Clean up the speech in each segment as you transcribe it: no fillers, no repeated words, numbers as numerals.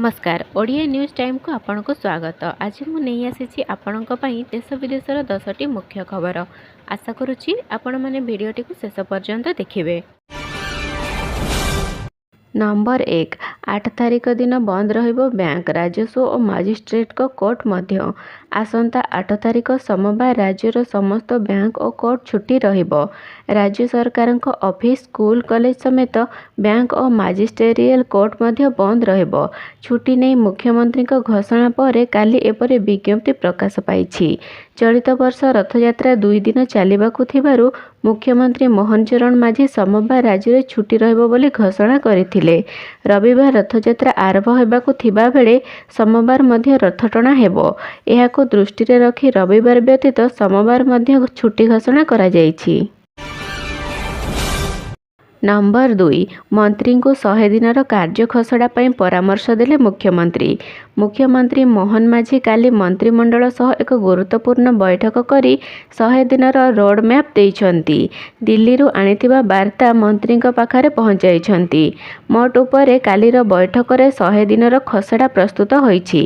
नमस्कार Odia news time को आपन को स्वागत। आज मु नहीं आसी आपण देश विदेशर 10टी मुख्य खबर। आशा करुच्ची आपण मैंने भिडटी को शेष पर्यंत देखिए। नंबर 1 8 तारिख दिन बंद रहिबो बैंक राजस्व और मजिस्ट्रेट को कोर्ट मध्य। आसंता 8 तारिख सोमवार राज्यर समस्त बैंक और कोर्ट छुट्टी रहिबो। राज्य सरकार ऑफिस स्कूल कॉलेज समेत बैंक और मजिस्ट्रेरियल कोर्ट मध्य बंद रहिबो। छुट्टी नहीं मुख्यमंत्री घोषणा पर काली एपरि विज्ञप्ति प्रकाश पाई। चलित वर्ष रथयात्रा 2 दिन चलवाकू थिबारु मुख्यमंत्री मोहन चरण माझी सोमवार राज्य में छुट्टी रहिबो बोली घोषणा करथिले। रविवार रथयात्रा आरंभ हेबाकू थिबा बेले सोमवार मध्य रथ टणा हेबो। एहाकू दृष्टि रे रखी रविवार व्यतीत सोमवार मध्य छुट्टी घोषणा करा जायछि। नंबर 2 मंत्री को 100 दिन कार्य खसड़ा परामर्श देले मुख्यमंत्री। मुख्यमंत्री मोहन माझी काली मंत्रिमंडल सह एक गुरुत्वपूर्ण बैठक करी 100 दिन रोड मैप देइछंती। दिल्ली रु आनिथिबा वार्ता मंत्री पाखरे पहुंचाइछंती। मोट उपरे कालीर बैठक रे 100 दिन खसड़ा प्रस्तुत होईछि।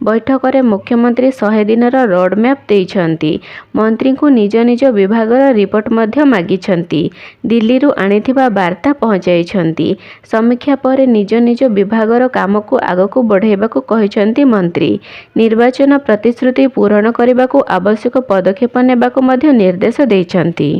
बैठक रे मुख्यमंत्री 100 दिन रोड मैप देइछंती। मंत्री को निज निज विभागर रिपोर्ट मध्य मागिछंती। दिल्ली रु आनिथिबा वार्ता पहुंचाइछंती। समीक्षा पर निज निज विभागर काम को आगकू बढ़ाइबाकू कहिछंती मंत्री। निर्वाचन प्रतिश्रुति पूरण करने आवश्यक पदक्षेप नेबाकू मध्य निर्देश देइछंती।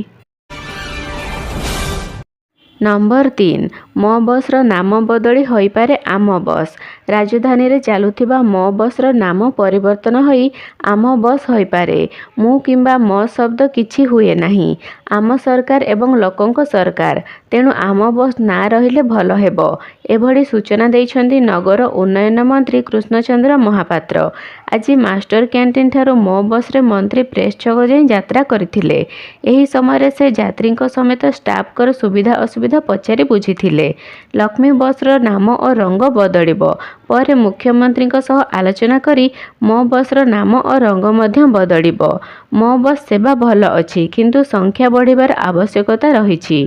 नंबर 3 मो बस रो नाम बदली होई पारे आम बस। राजधानी रे चालुथिबा मो बस रो नाम परिवर्तन होई आम बस होई पारे। मु किंबा मो शब्द किछि हुए नाही। आम सरकार एवं लोकंक सरकार तेणु आम बस ना रहिले भलो हेबो। एभली सूचना देइछंती नगर उन्नयन मंत्री कृष्णचंद्र महापात्र। आज मास्टर कैंटीन ठारो मो बस रे मंत्री प्रेस छक जाई यात्रा करथिले। एही समय से यात्री समेत स्टाफ कर सुविधा असुविधा पचारि बुझिथिले। लक्ष्मी बस रो नाम और रंग बदलिबो। पर मुख्यमंत्री सह आलोचना करी मो बस रो नाम और रंग मध्य बदलिबो। मो बस सेवा भल अछि किंतु संख्या बढ़िबार आवश्यकता रहिछि।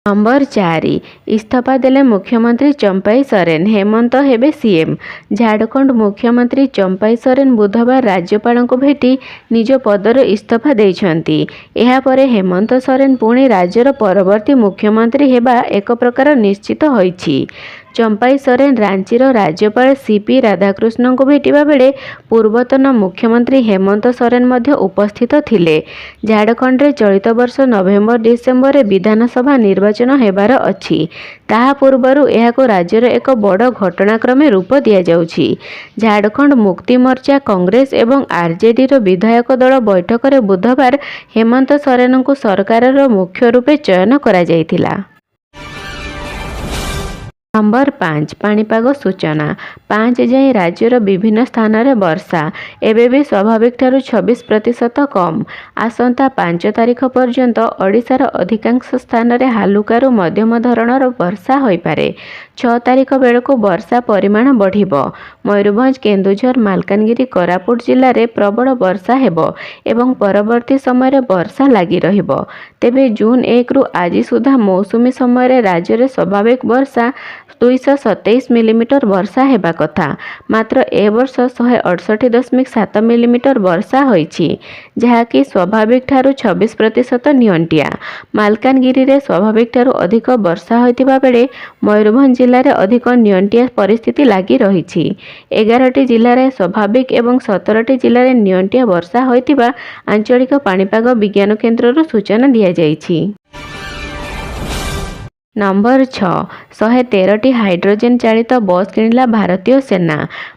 नंबर 4 इस्तीफा देले मुख्यमंत्री चंपाई सोरेन। हेमंत हेबे सीएम। झारखंड मुख्यमंत्री चंपाई सोरेन बुधवार राज्यपाल को भेटी निज पदर इस्तीफा देइछंती। एहा परे हेमंत सोरेन पुणी राज्यर परवर्ती मुख्यमंत्री हेबा एक प्रकार निश्चित होईछि। चंपाई सोरेन रांचीर राज्यपाल सीपी राधाकृष्ण को भेटिबा बेले पूर्वतन मुख्यमंत्री हेमंत सोरेन मध्य उपस्थित थिले। झारखंड रे चलित वर्ष नवेम्बर डिसेम्बर रे विधानसभा निर्वाचन हेबार अछि। ताहा पूर्वरु एहाको राज्यर एक बड़ घटनाक्रमे रूप दिया जाउछि। झारखंड मुक्ति मोर्चा कांग्रेस एवं आरजेडी रो विधायक दल बैठक रे बुधवार हेमंत सोरेन को सरकार रो मुख्य रूपे चयन करा जायतिला। नंबर 5 पाणीपाग सूचना। 5 जाए राज्यर विभिन्न स्थान में वर्षा एवं भी स्वाभाविक ठारू 26% कम। आसंता 5 तारिख पर्यंत ओडिशार अधिकांश स्थान में हालुकारु मध्यम धरणर वर्षा होई पारे। 6 तारिख बेलू वर्षा परिमाण बढ़िबो। मयूरभंज केन्दुझर मालकानगिरी कोरापुट जिले में प्रबल वर्षा हेबो एवं परवर्ती समय वर्षा लगी रहिबो। तेबे जून 1 रु आज सुधा मौसुमी समय राज्य में स्वाभाविक वर्षा 227 मिलीमीटर वर्षा हेबा कथा। मात्र ए वर्ष 168.7 मिलीमीटर वर्षा होईछि जहाँकि स्वाभाविक ठारू 26% नियंटिया। मालकानगिरी रे स्वाभाविक ठारू अधिक वर्षा होइतिबा बेले मयूरभंज जिले में अधिक नियंटिया परिस्थिति लगी रहिछि। 11टी जिले में स्वाभाविक एवं 17टी जिले में नियंटिया वर्षा होइतिबा आंचलिक पाणीपाग विज्ञान केन्द्र सूचना दिया जाइछि। नंबर 6 113टी हाइड्रोजेन चालित बस किणिला भारतीय सेना।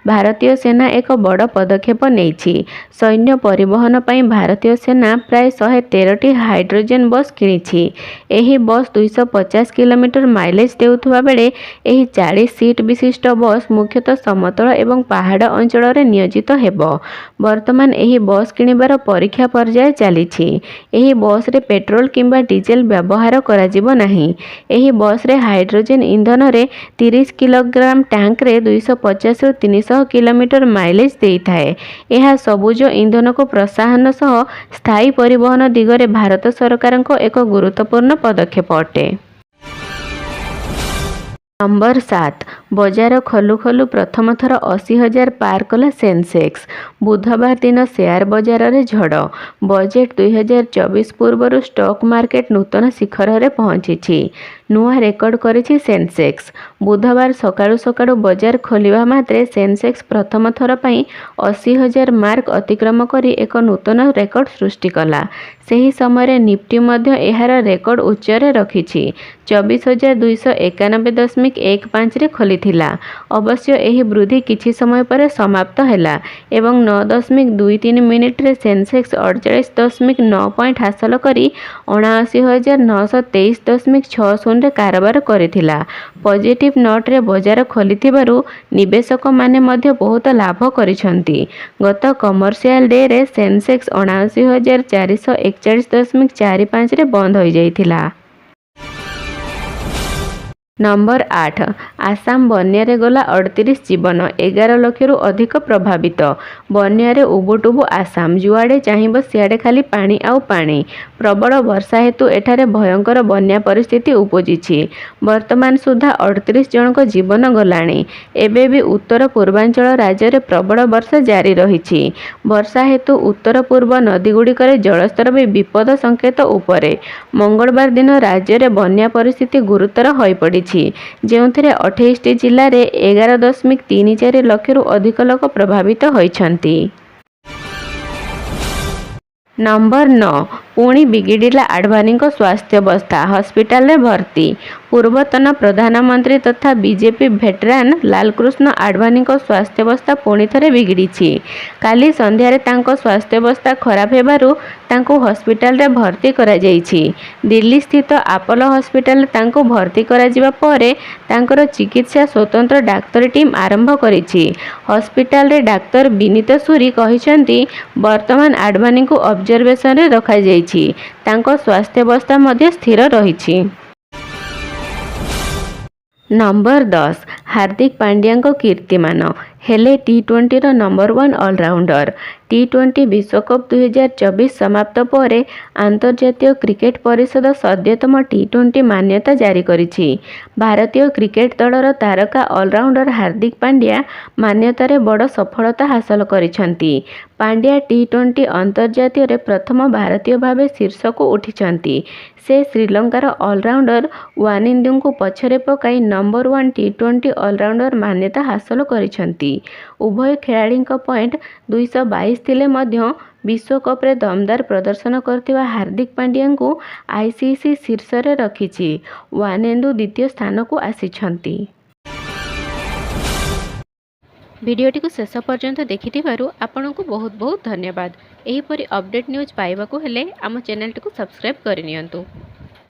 भारतीय सेना एक बड़ पदक्षेप नेइछि। सैन्य परिवहन पई भारतीय सेना प्राय 113टी हाइड्रोजेन बस किणिछि। एही बस 250 किलोमीटर माइलेज देउथुबा बेले एही 40 सीट विशिष्ट बस मुख्यतः समतल एवं पहाड़ अंचल रे नियोजित हेबो। वर्तमान एही बस किणिबार परीक्षा पर्याय चलिछि। एही बस रे पेट्रोल किंबा डीजेल व्यवहार करा जिवो नाही। एही बस रे हाइड्रोजेन इंधन रे 30 किलोग्राम टैंक रे 250 रु 300 किलोमीटर माइलेज देइथाए। एहा सबुज इंधन को प्रोत्साहन सह स्थायी परिवहन दिगरे भारत सरकार एक गुरुत्वपूर्ण पदक्षेप अटे। नंबर 7 बजार खलु खलु प्रथम थर 80,000 पार कला सेंसेक्स। बुधवार दिन शेयर बजार रे झड़। बजेट 2024 पूर्व स्टॉक मार्केट नूतन शिखर रे पहुंची। नुआ रेकर्ड करिछि सेंसेक्स। बुधवार सकाळु सकाळु बजार खोलिवा मात्रे सेंसेक्स प्रथम थर पई 80,000 मार्क अतिक्रम करी एक नूतन रेकर्ड सृष्टि कला। सही समय निफ्टी मध्य एहार रेकर्ड उच्च रे रखिछि। 24,291.15 रे खोलिथिला। अवश्य एही वृद्धि किछि समय पर समाप्त हैला एवं 9.23 मिनिट रे सेंसेक्स 48.9 पॉइंट हासिल करी 79,923.60 रे कारबार करिथिला। पॉजिटिव नोट रे बजार खोलिथिबारु निवेशक माने मध्य बहुत लाभ करिसंती। गत कमर्शियल डे रे सेंसेक्स 79,441.45 रे बंद होई जाइथिला। नंबर 8 आसाम बन्यारे गला 38 जीवन 11 लाख रु अधिक प्रभावित। बन्यारे उबुटुबु आसाम जुआड़े चाहिए सियाड़े खाली पानी आउ पानी। प्रबल वर्षा हेतु एठारे भयंकर बन्या परिस्थिति उपजिछि। वर्तमान सुधा 38 जनक जीवन गलाणी। एबे भी उत्तर पूर्वांचल राज्य रे प्रबल वर्षा जारी रहिछि। वर्षा हेतु उत्तर पूर्व नदी गुड़िकर जलस्तर भी विपद संकेत उपरे। मंगलवार दिन राज्य रे बन्या परिस्थिति गुरुतर होई पड़ी ଯେଉଁଥିରେ 28ଟି ଜିଲ୍ଲାରେ 11.34 ଲକ୍ଷରୁ ଅଧିକ ଲୋକ ପ୍ରଭାବିତ ହୋଇଛନ୍ତି। नंबर 9 पुणी बिगिड़िला आडवाणी स्वास्थ्यावस्था हॉस्पिटल रे भर्ती। पूर्वतन प्रधानमंत्री तथा बीजेपी भेटरान लालकृष्ण आडवाणी स्वास्थ्यावस्था पुणी थरे बिगिड़ी। काली संध्यारे तांको स्वास्थ्यावस्था खराब हेबारु तांको हॉस्पिटल रे भर्ती करा जाइछि। दिल्ली स्थित आपोलो हॉस्पिटल तांको भर्ती करा जिबा परे तांकर चिकित्सा स्वतंत्र डाक्तरी टीम आरंभ करिछि। हॉस्पिटल रे डाक्तर विनीत सूरी कहिसंती वर्तमान आडवाणी को ऑब्जर्वेशन रे रखा जाइछि। तांको स्वास्थ्यावस्था मध्ये स्थिर रहिछि। नंबर 10 हार्दिक पांड्या को कीर्तिमान हेले T20 रो नंबर 1 ऑलराउंडर। T20 विश्वकप 2024 समाप्त परे अंतर्जातीय क्रिकेट परिषद सद्यतम T20 मान्यता जारी करिछि। भारतीय क्रिकेट दलर तारका ऑलराउंडर हार्दिक पांड्या मान्यता रे बड़ सफलता हासिल करिसंती। पांड्या T20 अंतर्जातीय रे प्रथम भारतीय भावे शीर्ष को उठिसंती। से श्रीलंकार ऑलराउंडर वानिंदु को पछरे पकाई नंबर 1 T20 ऑलराउंडर मान्यता हासिल करिसंती। उभय खेलाड़ी पॉइंट 222 थिले मध्य विश्वकप रे दमदार प्रदर्शन करथिबा हार्दिक पांड्या को आईसीसी शीर्ष रे रखिछि। वानेंदु द्वितीय स्थान को आसिछंती। वीडियोटी को शेष पर्यंत देखिथिबारु आपनकु बहुत बहुत धन्यवाद। एही परि अपडेट न्यूज पाइबाकू हेले आम चैनल को सब्सक्राइब करिनियंतु।